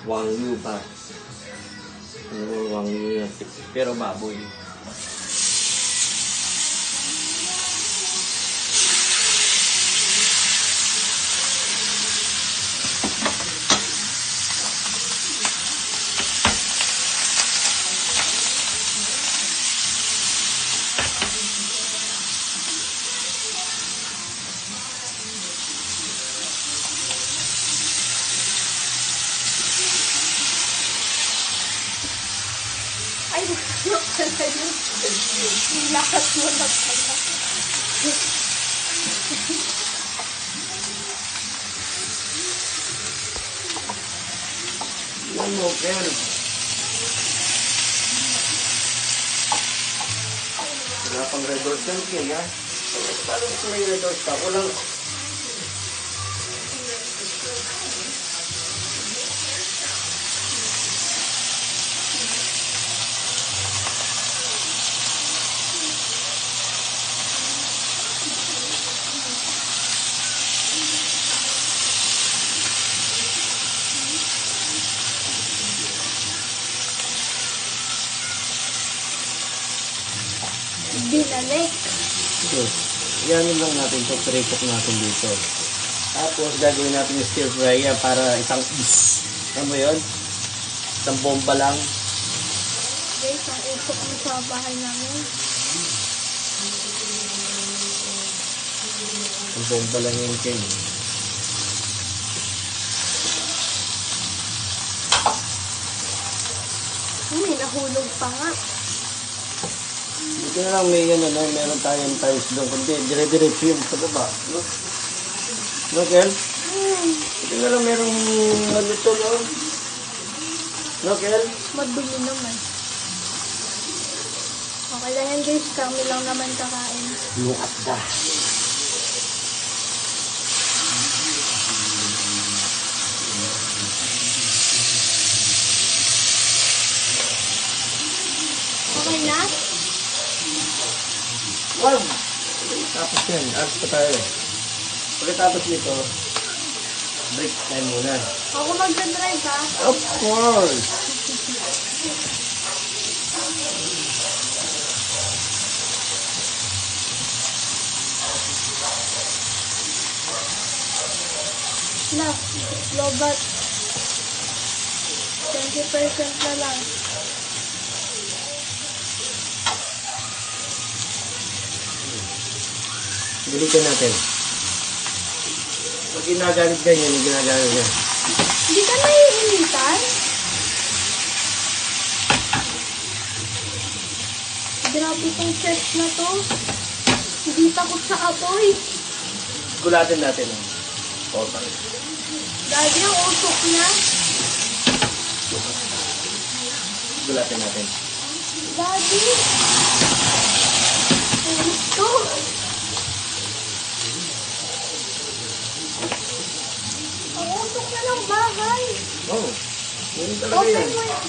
Wagyu pa. Ano mo wagyu yan? Pero baboy. Ay, wala pala yun. Nilakas mo na pala. Yan mo, Kel. Wala pang red doors yan, Kel, ha? Paano gusto may red doors pa? Walang... Binalik. Okay. Yan lang natin ito. Pre-cook natin dito. Tapos gagawin natin yung stir fry yan para isang is. Ano mo yun? Isang bomba lang. Guys, ang usok mo sa bahay namin. Isang bomba lang yung Kel. May nahulog pa nga. Dito na lang may yan, ano, meron tayong tiles doon. Kundi, dire-diretso yun sa baba. No? No, Kel? Dito na lang merong malito, no? No, Kel? Madumi naman. Okay lang yan guys, kami lang naman kakain. Look at that. Okay na? Wow! Tapos yan, aras pa tayo. Pagkatapos nito, break time muna. Ako magdadrive ha? Of course! Lobat. 20% na lang. Bilitan natin. Pag ginagalit ganyan, yung ginagalit yan. Hindi ka naiinitan? Grabe tong church na to. Hindi takot sa apoy. Gulatin natin. Total. Daddy, ang usok niya. Gulatin natin. Daddy. Ang gusto. Ang usok na ng bahay. Oh, yun talaga Open yan. mo yan.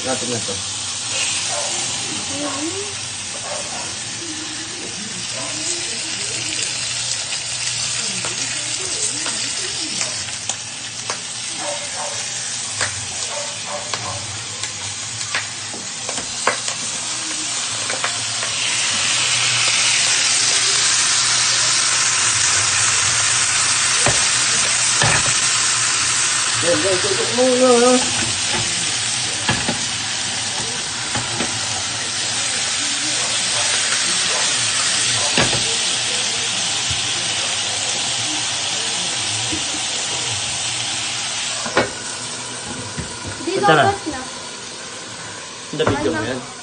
Natin na to. Yan, tutok muna, ha? Di Tara. dapat na. Ang video mo yan.